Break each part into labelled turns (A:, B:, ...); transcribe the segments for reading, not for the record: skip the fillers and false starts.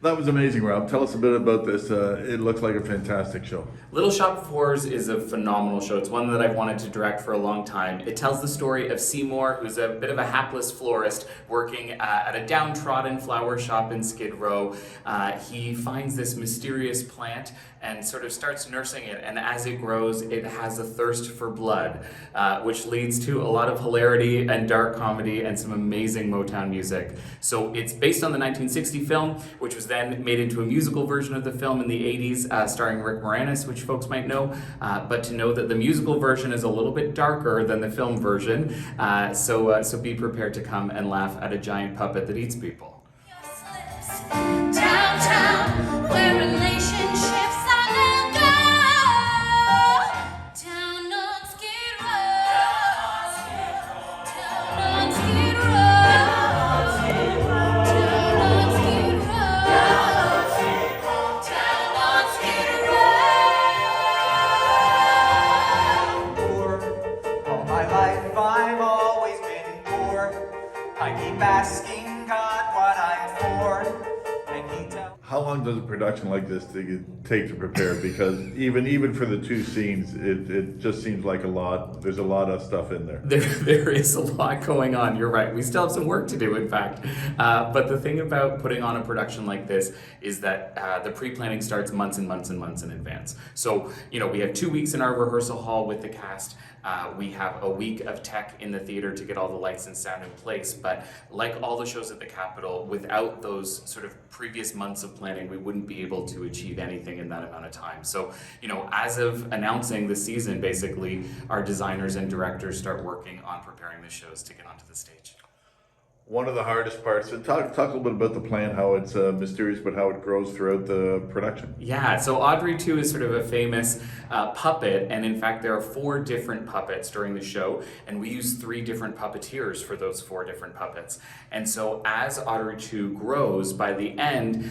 A: That was amazing, Rob. Tell us a bit about this. It looks like a fantastic show.
B: Little Shop of Horrors is a phenomenal show. It's one that I've wanted to direct for a long time. It tells the story of Seymour, who's a bit of a hapless florist working at a downtrodden flower shop in Skid Row. He finds this mysterious plant and sort of starts nursing it, and as it grows, it has a thirst for blood, which leads to a lot of hilarity and dark comedy and some amazing Motown music. So it's based on the 1960 film, which was then made into a musical version of the film in the 80s, starring Rick Moranis, which folks might know, but to know that the musical version is a little bit darker than the film version, so be prepared to come and laugh at a giant puppet that eats people.
C: Downtown, where relationships are now gone. Down on Skid Row. Down on Skid Row. Down on Skid Row. Down on Skid Row.
D: Poor. All my life I've always been poor. I keep asking God what I'm for.
A: How long does a production like this take to prepare? Because even for the two scenes, it just seems like a lot. There's a lot of stuff in there.
B: There is a lot going on. You're right. We still have some work to do, in fact. But the thing about putting on a production like this is that the pre-planning starts months and months and months in advance. So, we have 2 weeks in our rehearsal hall with the cast. We have a week of tech in the theater to get all the lights and sound in place. But like all the shows at the Capitol, without those sort of previous months of planning, we wouldn't be able to achieve anything in that amount of time. So, as of announcing the season, basically, our designers and directors start working on preparing the shows to get onto the stage.
A: One of the hardest parts, and talk a little bit about the plan, how it's mysterious, but how it grows throughout the production.
B: Yeah, so Audrey 2 is sort of a famous puppet, and in fact there are 4 different puppets during the show, and we use 3 different puppeteers for those 4 different puppets. And so as Audrey 2 grows, by the end,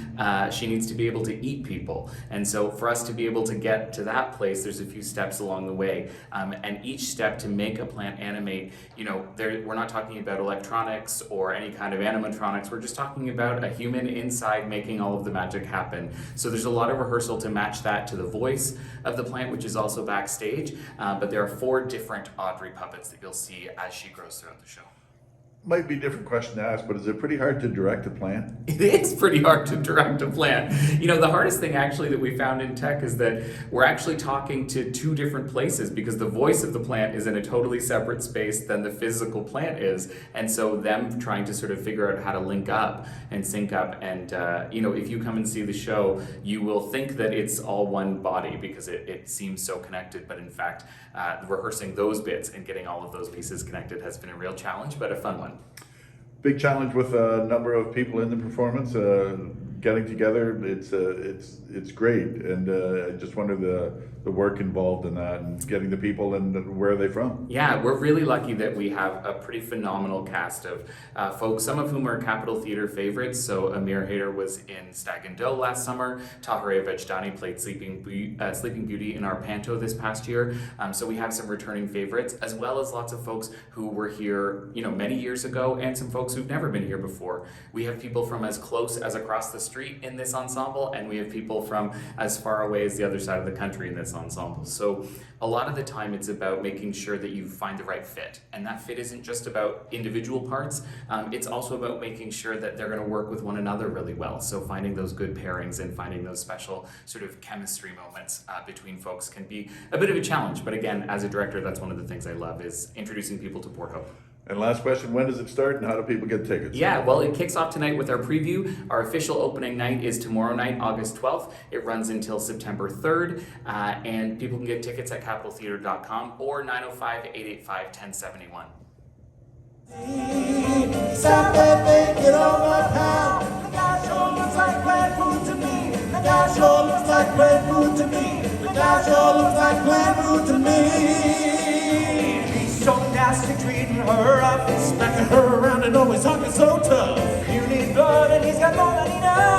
B: she needs to be able to eat people. And so for us to be able to get to that place, there's a few steps along the way. And each step to make a plant animate, we're not talking about electronics or any kind of animatronics. We're just talking about a human inside making all of the magic happen. So there's a lot of rehearsal to match that to the voice of the plant, which is also backstage. But there are 4 different Audrey puppets that you'll see as she grows throughout the show.
A: Might be a different question to ask, but is it pretty hard to direct a plant?
B: It is pretty hard to direct a plant. The hardest thing actually that we found in tech is that we're actually talking to 2 different places because the voice of the plant is in a totally separate space than the physical plant is. And so them trying to sort of figure out how to link up and sync up. And, if you come and see the show, you will think that it's all one body because it seems so connected. But in fact, rehearsing those bits and getting all of those pieces connected has been a real challenge, but a fun one.
A: Big challenge with a number of people in the performance. Getting together, it's great, and I just wonder the work involved in that and getting the people and where are they from.
B: Yeah, we're really lucky that we have a pretty phenomenal cast of folks, some of whom are Capitol Theater favorites. So Amir Hayder was in Stag and Doe last summer. Tahirih Vejdani played Sleeping Beauty in our Panto this past year. So we have some returning favorites, as well as lots of folks who were here, many years ago, and some folks who've never been here before. We have people from as close as across the street in this ensemble, and we have people from as far away as the other side of the country in this ensemble. So a lot of the time it's about making sure that you find the right fit, and that fit isn't just about individual parts, it's also about making sure that they're going to work with one another really well. So finding those good pairings and finding those special sort of chemistry moments between folks can be a bit of a challenge, but again, as a director, that's one of the things I love, is introducing people to Port Hope.
A: And last question, when does it start and how do people get tickets?
B: Yeah, well, it kicks off tonight with our preview. Our official opening night is tomorrow night, August 12th. It runs until September 3rd, and people can get tickets at capitoltheater.com or 905-885-1071.
E: Stop that thing, get on my pal. The guy sure looks like bad food to me. The guy sure looks like bad food to me. The guy sure looks like bad food to me.
D: So nasty, treating her up, smacking her around and always talking so tough. You need blood and he's got more than enough.